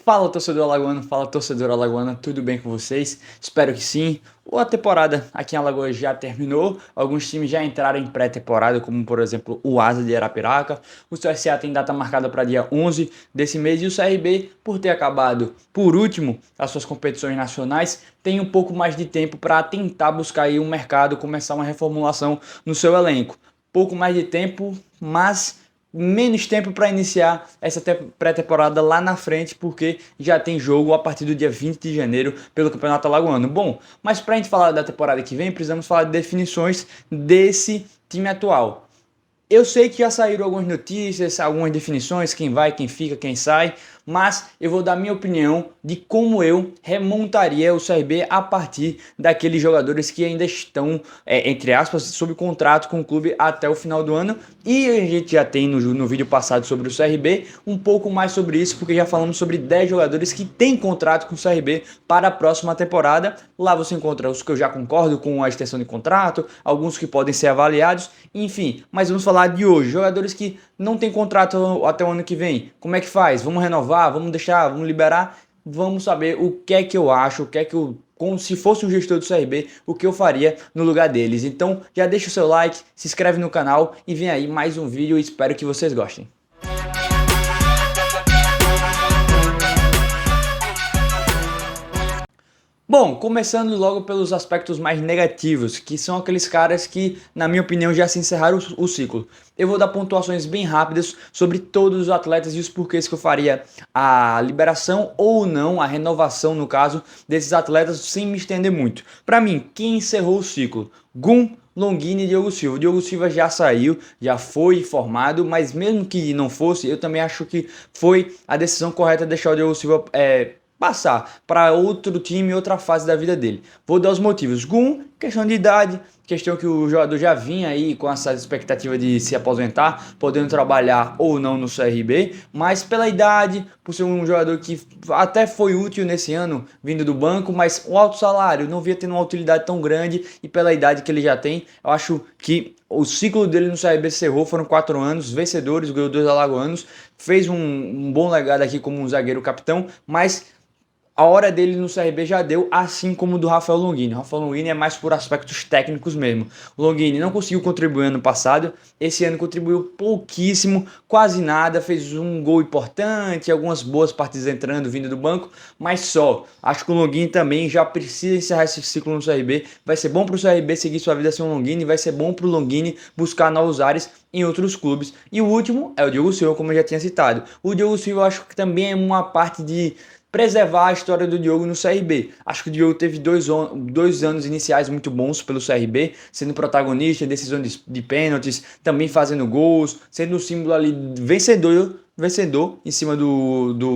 Fala torcedor alagoano, fala torcedor alagoana, tudo bem com vocês? Espero que sim. A temporada aqui em Alagoas já terminou, alguns times já entraram em pré-temporada, como por exemplo o Asa de Arapiraca. O CSA tem data marcada para dia 11 desse mês e o CRB, por ter acabado por último as suas competições nacionais, tem um pouco mais de tempo para tentar buscar aí um mercado, começar uma reformulação no seu elenco. Pouco mais de tempo, mas menos tempo para iniciar essa pré-temporada lá na frente, porque já tem jogo a partir do dia 20 de janeiro pelo Campeonato Alagoano. Bom, mas para a gente falar da temporada que vem, precisamos falar de definições desse time atual. Eu sei que já saíram algumas notícias, algumas definições, quem vai, quem fica, quem sai, mas eu vou dar minha opinião de como eu remontaria o CRB a partir daqueles jogadores que ainda estão, entre aspas, sob contrato com o clube até o final do ano. E a gente já tem no vídeo passado sobre o CRB um pouco mais sobre isso, porque já falamos sobre 10 jogadores que têm contrato com o CRB para a próxima temporada. Lá você encontra os que eu já concordo com a extensão de contrato, alguns que podem ser avaliados, enfim. Mas vamos falar de hoje, jogadores que não têm contrato até o ano que vem. Como é que faz? Vamos renovar? Vamos deixar? Vamos liberar? Vamos saber o que é que eu acho, o que é que eu, como se fosse um gestor do CRB, o que eu faria no lugar deles. Então já deixa o seu like, se inscreve no canal e vem aí mais um vídeo e espero que vocês gostem. Bom, começando logo pelos aspectos mais negativos, que são aqueles caras que, na minha opinião, já se encerraram o ciclo. Eu vou dar pontuações bem rápidas sobre todos os atletas e os porquês que eu faria a liberação ou não, a renovação, no caso, desses atletas, sem me estender muito. Para mim, quem encerrou o ciclo? Gum, Longini e Diogo Silva. O Diogo Silva já saiu, já foi formado, mas mesmo que não fosse, eu também acho que foi a decisão correta deixar o Diogo Silva passar para outro time, outra fase da vida dele. Vou dar os motivos. Gum, questão de idade, questão que o jogador já vinha aí com essa expectativa de se aposentar, podendo trabalhar ou não no CRB, mas pela idade, por ser um jogador que até foi útil nesse ano, vindo do banco, mas o alto salário, não via tendo uma utilidade tão grande e pela idade que ele já tem, eu acho que o ciclo dele no CRB cerrou, foram 4 anos, vencedores, ganhou 2 alagoanos, fez um bom legado aqui como um zagueiro capitão, mas a hora dele no CRB já deu, assim como do Rafael Longini. O Rafael Longini é mais por aspectos técnicos mesmo. O Longini não conseguiu contribuir ano passado, esse ano contribuiu pouquíssimo, quase nada, fez um gol importante, algumas boas partidas entrando, vindo do banco, mas só. Acho que o Longini também já precisa encerrar esse ciclo no CRB. Vai ser bom para o CRB seguir sua vida sem o Longini, vai ser bom para o Longini buscar novos ares em outros clubes. E o último é o Diogo Silva, como eu já tinha citado. O Diogo Silva eu acho que também é uma parte de preservar a história do Diogo no CRB. Acho que o Diogo teve dois anos iniciais muito bons pelo CRB, sendo protagonista, decisão de pênaltis, também fazendo gols, sendo um símbolo ali vencedor em cima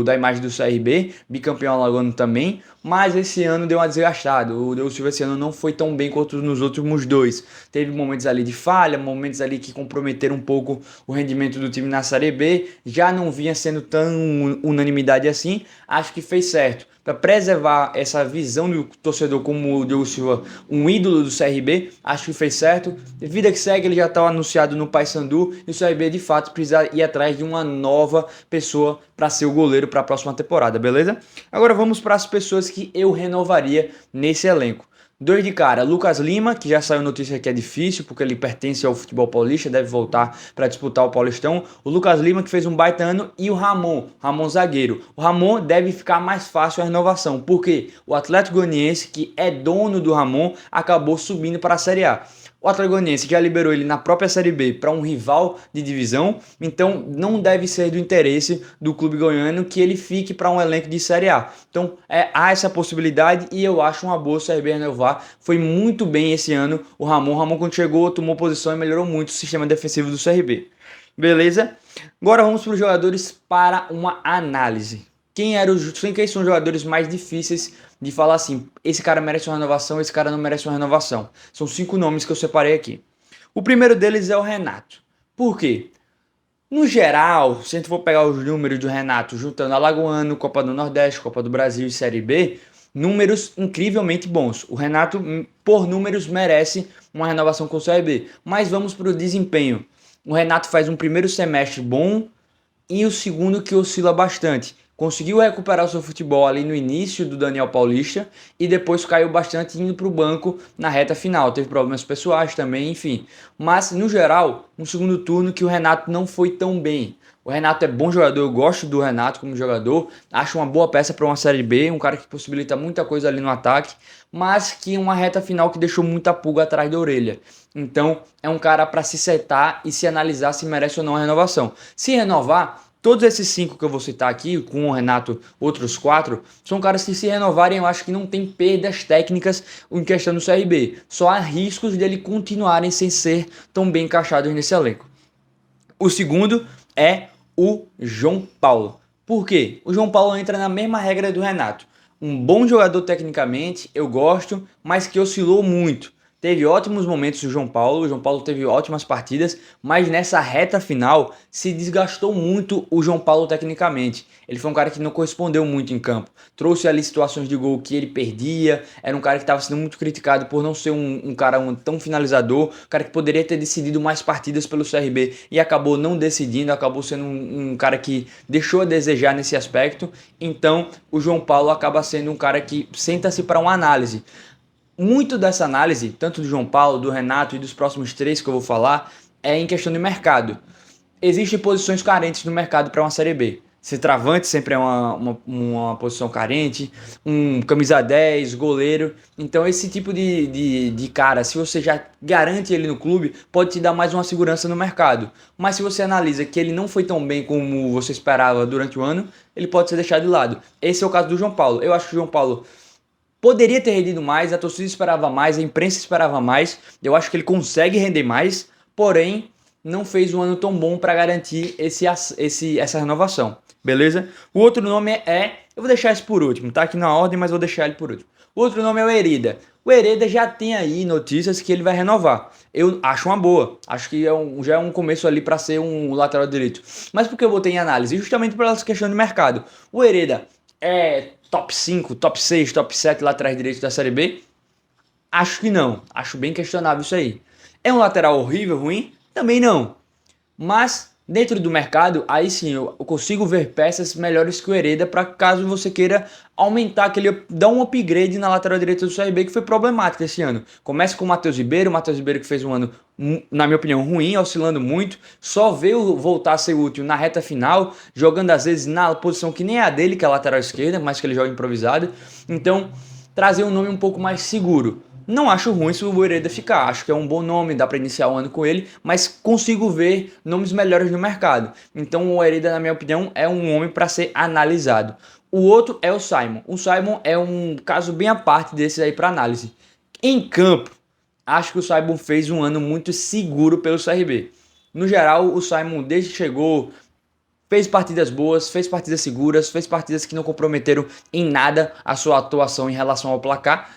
da imagem do CRB, bicampeão alagoano também, mas esse ano deu uma desgastada. O Diogo Silva esse ano não foi tão bem quanto nos últimos dois. Teve momentos ali de falha, momentos ali que comprometeram um pouco o rendimento do time na Série B, já não vinha sendo tão unanimidade assim. Acho que fez certo para preservar essa visão do torcedor como o Diogo Silva, um ídolo do CRB, acho que fez certo. Vida que segue, ele já está anunciado no Paysandu e o CRB de fato precisa ir atrás de uma nova pessoa para ser o goleiro para a próxima temporada, beleza? Agora vamos para as pessoas que eu renovaria nesse elenco. Dois de cara, Lucas Lima, que já saiu notícia que é difícil, porque ele pertence ao futebol paulista, deve voltar para disputar o Paulistão. O Lucas Lima, que fez um baita ano, e o Ramon zagueiro. O Ramon deve ficar mais fácil a renovação, porque o Atlético Goianiense, que é dono do Ramon, acabou subindo para a Série A. O Atlético Goianiense já liberou ele na própria Série B para um rival de divisão, então não deve ser do interesse do clube goiano que ele fique para um elenco de Série A. Então há essa possibilidade e eu acho uma boa o CRB renovar. Foi muito bem esse ano o Ramon. O Ramon quando chegou tomou posição e melhorou muito o sistema defensivo do CRB. Beleza? Agora vamos para os jogadores para uma análise. Quem são os jogadores mais difíceis de falar assim, esse cara merece uma renovação, esse cara não merece uma renovação? São 5 nomes que eu separei aqui. O primeiro deles é o Renato. Por quê? No geral, se a gente for pegar os números do Renato, juntando Alagoano, Copa do Nordeste, Copa do Brasil e Série B, números incrivelmente bons. O Renato, por números, merece uma renovação com o CRB. Mas vamos para o desempenho. O Renato faz um primeiro semestre bom e o segundo que oscila bastante. conseguiu recuperar o seu futebol ali no início do Daniel Paulista e depois caiu bastante indo para o banco na reta final. Teve problemas pessoais também, enfim. Mas, no geral, um segundo turno que o Renato não foi tão bem. O Renato é bom jogador, eu gosto do Renato como jogador, acho uma boa peça para uma Série B, um cara que possibilita muita coisa ali no ataque, mas que uma reta final que deixou muita pulga atrás da orelha. Então, é um cara para se setar e se analisar se merece ou não a renovação. Se renovar, todos esses 5 que eu vou citar aqui, com o Renato, outros 4, são caras que se renovarem, eu acho que não tem perdas técnicas em questão do CRB. Só há riscos dele continuarem sem ser tão bem encaixados nesse elenco. O segundo é o João Paulo. Por quê? O João Paulo entra na mesma regra do Renato. Um bom jogador tecnicamente, eu gosto, mas que oscilou muito. Teve ótimos momentos o João Paulo teve ótimas partidas, mas nessa reta final se desgastou muito o João Paulo tecnicamente. Ele foi um cara que não correspondeu muito em campo. Trouxe ali situações de gol que ele perdia, era um cara que estava sendo muito criticado por não ser um cara tão finalizador, um cara que poderia ter decidido mais partidas pelo CRB e acabou não decidindo, acabou sendo um cara que deixou a desejar nesse aspecto. Então o João Paulo acaba sendo um cara que senta-se para uma análise. Muito dessa análise, tanto do João Paulo, do Renato e dos próximos 3 que eu vou falar, é em questão de mercado. Existem posições carentes no mercado para uma Série B. Centroavante sempre é uma posição carente, um camisa 10, goleiro. Então esse tipo de cara, se você já garante ele no clube, pode te dar mais uma segurança no mercado. Mas se você analisa que ele não foi tão bem como você esperava durante o ano, ele pode ser deixado de lado. Esse é o caso do João Paulo. Eu acho que o João Paulo poderia ter rendido mais, a torcida esperava mais, a imprensa esperava mais. Eu acho que ele consegue render mais, porém não fez um ano tão bom para garantir essa renovação. Beleza? O outro nome eu vou deixar esse por último, tá aqui na ordem, mas vou deixar ele por último. O outro nome é o Hereda. O Hereda já tem aí notícias que ele vai renovar. Eu acho uma boa. Acho que já é um começo ali para ser um lateral direito. Mas por que eu botei em análise? Justamente por essa questão de mercado. O Hereda é top 5, top 6, top 7 laterais direitos da Série B? Acho que não. Acho bem questionável isso aí. É um lateral horrível, ruim? Também não. Mas dentro do mercado, aí sim eu consigo ver peças melhores que o Hereda para caso você queira aumentar, dar um upgrade na lateral direita do CRB que foi problemática esse ano. Começa com o Matheus Ribeiro que fez um ano, na minha opinião, ruim, oscilando muito, só veio voltar a ser útil na reta final, jogando às vezes na posição que nem é a dele, que é a lateral esquerda, mas que ele joga improvisado. Então, trazer um nome um pouco mais seguro. Não acho ruim se o Hereda ficar, acho que é um bom nome, dá para iniciar o ano com ele, mas consigo ver nomes melhores no mercado. Então o Hereda, na minha opinião, é um homem para ser analisado. O outro é o Simon. O Simon é um caso bem à parte desses aí para análise. Em campo, acho que o Simon fez um ano muito seguro pelo CRB. No geral, o Simon, desde que chegou, fez partidas boas, fez partidas seguras, fez partidas que não comprometeram em nada a sua atuação em relação ao placar,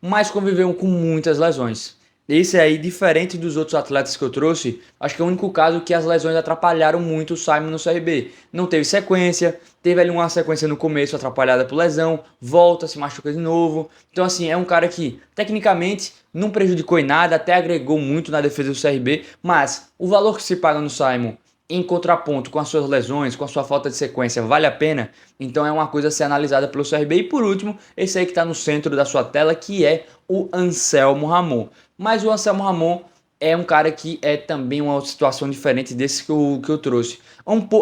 mas conviveu com muitas lesões. Esse aí, diferente dos outros atletas que eu trouxe, acho que é o único caso que as lesões atrapalharam muito o Simon no CRB. Não teve sequência, teve ali uma sequência no começo atrapalhada por lesão, volta, se machuca de novo. Então assim, é um cara que tecnicamente não prejudicou em nada, até agregou muito na defesa do CRB, mas o valor que se paga no Simon em contraponto com as suas lesões, com a sua falta de sequência, vale a pena? Então é uma coisa a ser analisada pelo CRB. E por último, esse aí que está no centro da sua tela, que é o Anselmo Ramon. Mas o Anselmo Ramon é um cara que é também uma situação diferente desse que eu trouxe.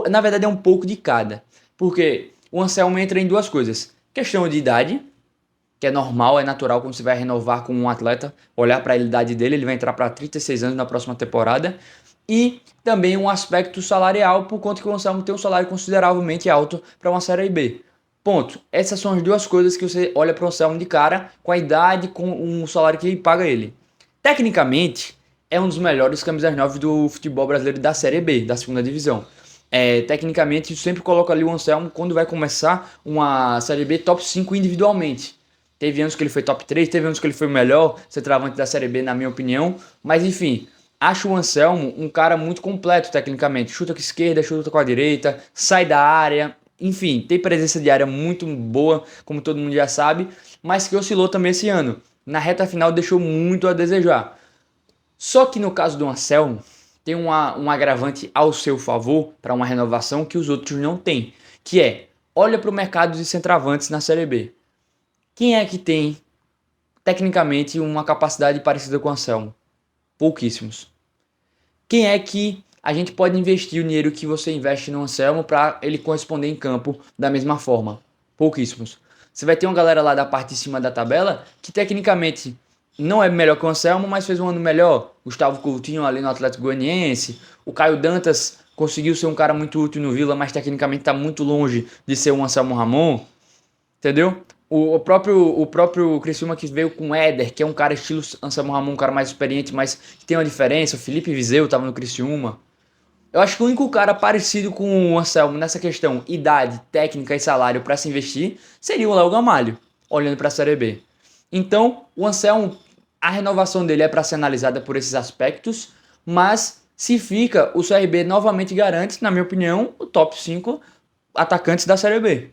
Na verdade é um pouco de cada, porque o Anselmo entra em duas coisas. Questão de idade, que é normal, é natural quando você vai renovar com um atleta, olhar para a idade dele, ele vai entrar para 36 anos na próxima temporada. E também um aspecto salarial, por conta que o Anselmo tem um salário consideravelmente alto para uma Série B. Ponto. Essas são as duas coisas que você olha para o Anselmo de cara, com a idade, com o salário que paga ele. Tecnicamente, é um dos melhores camisas 9 do futebol brasileiro da Série B, da segunda divisão. Tecnicamente, eu sempre coloco ali o Anselmo quando vai começar uma Série B top 5 individualmente. Teve anos que ele foi top 3, teve anos que ele foi o melhor centroavante da Série B, na minha opinião. Mas enfim, acho o Anselmo um cara muito completo tecnicamente. Chuta com a esquerda, chuta com a direita, sai da área. Enfim, tem presença de área muito boa, como todo mundo já sabe. Mas que oscilou também esse ano. Na reta final deixou muito a desejar. Só que no caso do Anselmo, tem um agravante ao seu favor para uma renovação que os outros não têm. Que é, olha para o mercado de centroavantes na Série B. Quem é que tem, tecnicamente, uma capacidade parecida com o Anselmo? Pouquíssimos. Quem é que a gente pode investir o dinheiro que você investe no Anselmo para ele corresponder em campo da mesma forma? Pouquíssimos. Você vai ter uma galera lá da parte de cima da tabela que tecnicamente não é melhor que o Anselmo, mas fez um ano melhor. Gustavo Coutinho ali no Atlético Goianiense. O Caio Dantas conseguiu ser um cara muito útil no Vila, mas tecnicamente está muito longe de ser um Anselmo Ramon. Entendeu? O próprio Criciúma que veio com o Éder, que é um cara estilo Anselmo Ramon, um cara mais experiente, mas que tem uma diferença. O Felipe Viseu estava no Criciúma. Eu acho que o único cara parecido com o Anselmo nessa questão, idade, técnica e salário para se investir, seria o Léo Gamalho, olhando para a Série B. Então, o Anselmo, a renovação dele é para ser analisada por esses aspectos, mas se fica, o CRB novamente garante, na minha opinião, o top 5 atacantes da Série B.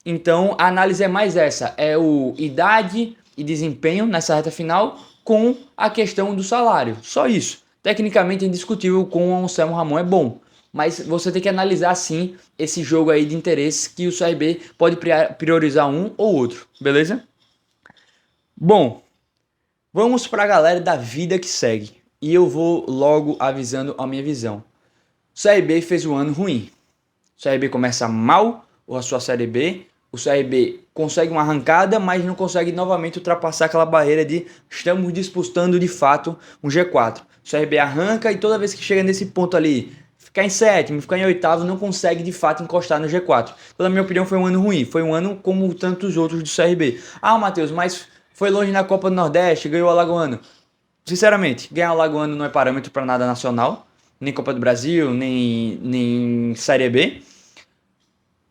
Então, a análise é mais essa, é o idade e desempenho nessa reta final com a questão do salário, só isso. Tecnicamente é indiscutível com o Anselmo Ramon é bom, mas você tem que analisar sim esse jogo aí de interesses que o CRB pode priorizar um ou outro, beleza? Bom, vamos para a galera da vida que segue e eu vou logo avisando a minha visão. O CRB fez um ano ruim, o CRB começa mal a sua Série B, o CRB consegue uma arrancada, mas não consegue novamente ultrapassar aquela barreira de estamos disputando de fato um G4. O CRB arranca e toda vez que chega nesse ponto ali, ficar em sétimo, ficar em oitavo, não consegue de fato encostar no G4. Então, na minha opinião, foi um ano ruim. Foi um ano como tantos outros do CRB. Ah, Matheus, mas foi longe na Copa do Nordeste, ganhou o Alagoano. Sinceramente, ganhar o Alagoano não é parâmetro para nada nacional, nem Copa do Brasil, nem Série B.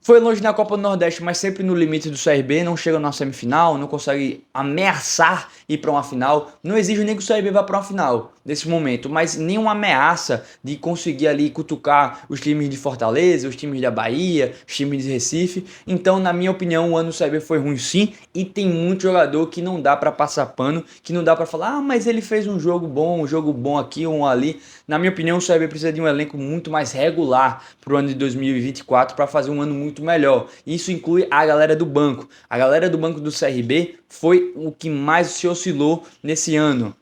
Foi longe na Copa do Nordeste, mas sempre no limite do CRB, não chega na semifinal, não consegue ameaçar ir para uma final. Não exige nem que o CRB vá para uma final nesse momento, mas nenhuma ameaça de conseguir ali cutucar os times de Fortaleza, os times da Bahia, os times de Recife. Então, na minha opinião, o ano do CRB foi ruim sim, e tem muito jogador que não dá para passar pano, que não dá para falar, ah, mas ele fez um jogo bom aqui, um ali. Na minha opinião, o CRB precisa de um elenco muito mais regular para o ano de 2024 para fazer um ano muito melhor. Isso inclui a galera do banco. A galera do banco do CRB foi o que mais se oscilou nesse ano.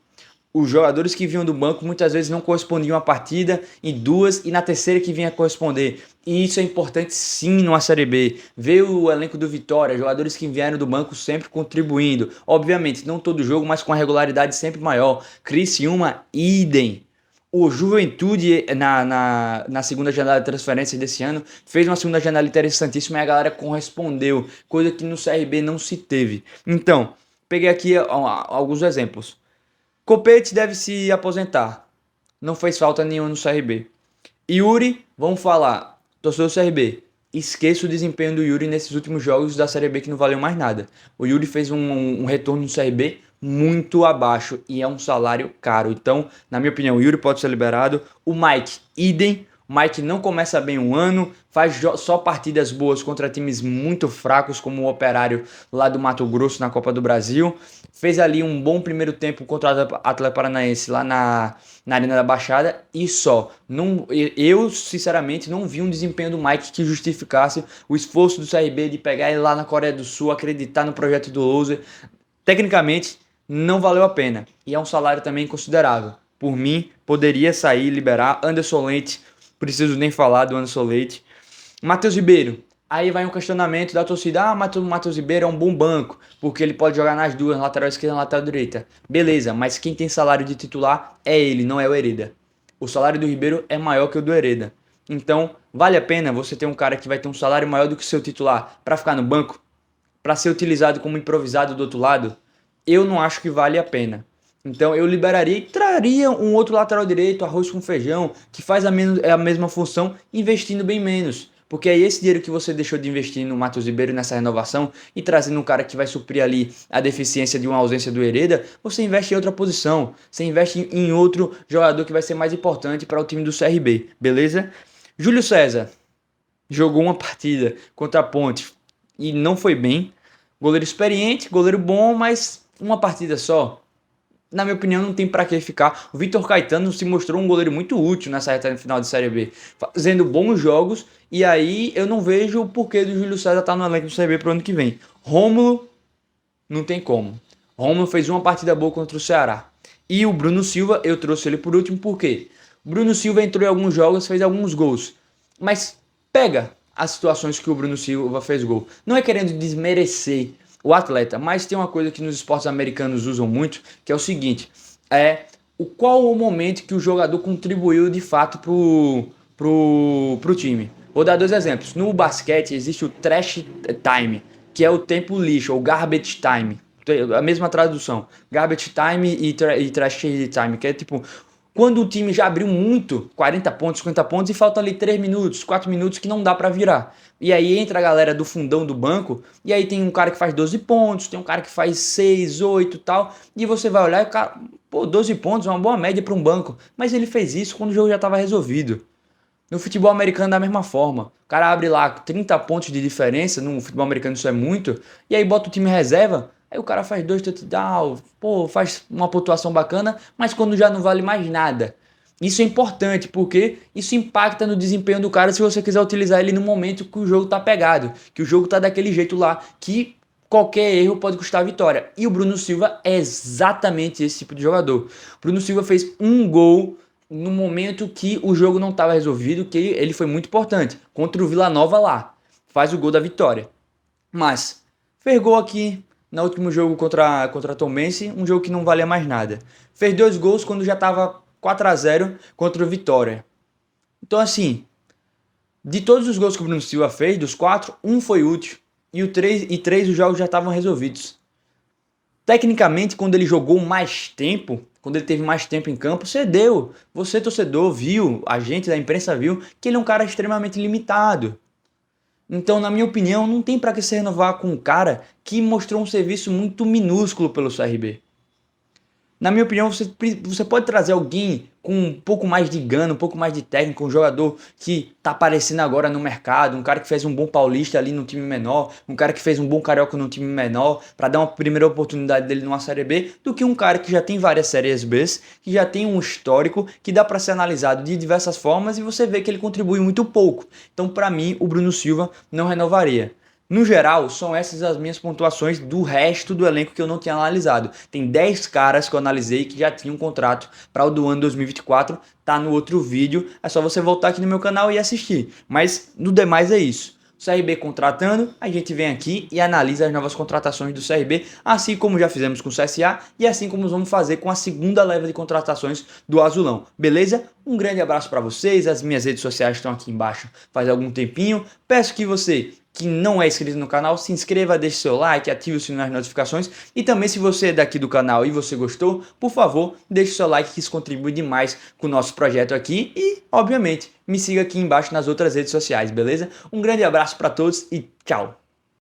Os jogadores que vinham do banco muitas vezes não correspondiam à partida, em duas, e na terceira que vinha corresponder. E isso é importante sim numa Série B. Ver o elenco do Vitória, jogadores que vieram do banco sempre contribuindo. Obviamente, não todo jogo, mas com a regularidade sempre maior. Criciúma, idem. O Juventude, na segunda janela de transferências desse ano, fez uma segunda janela interessantíssima e a galera correspondeu, coisa que no CRB não se teve. Então, peguei aqui alguns exemplos. Copete deve se aposentar. Não fez falta nenhuma no CRB. Yuri, vamos falar, torcedor do CRB. Esqueça o desempenho do Yuri nesses últimos jogos da Série B que não valeu mais nada. O Yuri fez um retorno no CRB muito abaixo e é um salário caro. Então, na minha opinião, o Yuri pode ser liberado. O Mike, idem. O Mike não começa bem um ano, faz só partidas boas contra times muito fracos, como o Operário lá do Mato Grosso na Copa do Brasil. Fez ali um bom primeiro tempo contra o Atlético Paranaense lá na Arena da Baixada e só. Não, eu, sinceramente, não vi um desempenho do Mike que justificasse o esforço do CRB de pegar ele lá na Coreia do Sul, acreditar no projeto do Loser. Tecnicamente, não valeu a pena. E é um salário também considerável. Por mim, poderia sair, liberar. Anderson Leite, preciso nem falar do Anderson Leite. Matheus Ribeiro. Aí vai um questionamento da torcida. Ah, mas o Matheus Ribeiro é um bom banco, porque ele pode jogar nas duas, lateral esquerda e lateral direita. Beleza, mas quem tem salário de titular é ele, não é o Hereda. O salário do Ribeiro é maior que o do Hereda. Então, vale a pena você ter um cara que vai ter um salário maior do que o seu titular para ficar no banco? Para ser utilizado como improvisado do outro lado? Eu não acho que vale a pena. Então eu liberaria e traria um outro lateral direito, arroz com feijão, que faz a mesma função, investindo bem menos. Porque aí esse dinheiro que você deixou de investir no Matheus Ribeiro nessa renovação e trazendo um cara que vai suprir ali a deficiência de uma ausência do Hereda, você investe em outra posição. Você investe em outro jogador que vai ser mais importante para o time do CRB, beleza? Júlio César jogou uma partida contra a Ponte e não foi bem. Goleiro experiente, goleiro bom, mas uma partida só. na minha opinião, não tem pra que ficar. O Vitor Caetano se mostrou um goleiro muito útil nessa reta final de Série B, fazendo bons jogos, e aí eu não vejo o porquê do Júlio César estar no elenco do Série B pro ano que vem. Rômulo, não tem como. Rômulo fez uma partida boa contra o Ceará. E o Bruno Silva, eu trouxe ele por último, por quê? O Bruno Silva entrou em alguns jogos, fez alguns gols. Mas pega as situações que o Bruno Silva fez gol. Não é querendo desmerecer o atleta, mas tem uma coisa que nos esportes americanos usam muito, que é o seguinte, qual o momento que o jogador contribuiu de fato pro time. Vou dar dois exemplos. No basquete existe o trash time, que é o tempo lixo, ou garbage time. A mesma tradução. Garbage time e trash time, que é tipo quando o time já abriu muito, 40 pontos, 50 pontos, e faltam ali 3 minutos, 4 minutos que não dá pra virar. E aí entra a galera do fundão do banco, e aí tem um cara que faz 12 pontos, tem um cara que faz 6, 8 e tal, e você vai olhar e o cara, pô, 12 pontos é uma boa média pra um banco, mas ele fez isso quando o jogo já tava resolvido. No futebol americano da mesma forma. O cara abre lá 30 pontos de diferença, no futebol americano isso é muito, e aí bota o time reserva, aí o cara faz 2 touchdowns, pô, faz uma pontuação bacana, mas quando já não vale mais nada. Isso é importante, porque isso impacta no desempenho do cara se você quiser utilizar ele no momento que o jogo tá pegado, que o jogo tá daquele jeito lá, que qualquer erro pode custar a vitória. E o Bruno Silva é exatamente esse tipo de jogador. O Bruno Silva fez um gol no momento que o jogo não estava resolvido, que ele foi muito importante, contra o Vila Nova lá, faz o gol da vitória. Mas fez gol aqui no último jogo contra a Tombense, um jogo que não valia mais nada. Fez 2 gols quando já estava 4-0 contra o Vitória. Então assim, de todos os gols que o Bruno Silva fez, dos 4, um foi útil. E três os jogos já estavam resolvidos. Tecnicamente, quando ele jogou mais tempo, quando ele teve mais tempo em campo, cedeu. Você, torcedor, viu, a gente da imprensa viu que ele é um cara extremamente limitado. Então, na minha opinião, não tem para que se renovar com um cara que mostrou um serviço muito minúsculo pelo CRB. Na minha opinião, você pode trazer alguém com um pouco mais de gana, um pouco mais de técnica, um jogador que tá aparecendo agora no mercado, um cara que fez um bom paulista ali no time menor, um cara que fez um bom carioca no time menor, para dar uma primeira oportunidade dele numa Série B, do que um cara que já tem várias Séries B, que já tem um histórico, que dá para ser analisado de diversas formas e você vê que ele contribui muito pouco. Então, para mim, o Bruno Silva não renovaria. No geral, são essas as minhas pontuações do resto do elenco que eu não tinha analisado. Tem 10 caras que eu analisei que já tinham um contrato para o do ano 2024, tá no outro vídeo, é só você voltar aqui no meu canal e assistir. Mas no demais é isso. CRB contratando, a gente vem aqui e analisa as novas contratações do CRB, assim como já fizemos com o CSA e assim como vamos fazer com a segunda leva de contratações do Azulão. Beleza? Um grande abraço para vocês, as minhas redes sociais estão aqui embaixo faz algum tempinho. Peço que você que não é inscrito no canal, se inscreva, deixe seu like, ative o sininho das notificações e também se você é daqui do canal e você gostou, por favor, deixe seu like que isso contribui demais com o nosso projeto aqui e, obviamente, me siga aqui embaixo nas outras redes sociais, beleza? Um grande abraço para todos e tchau!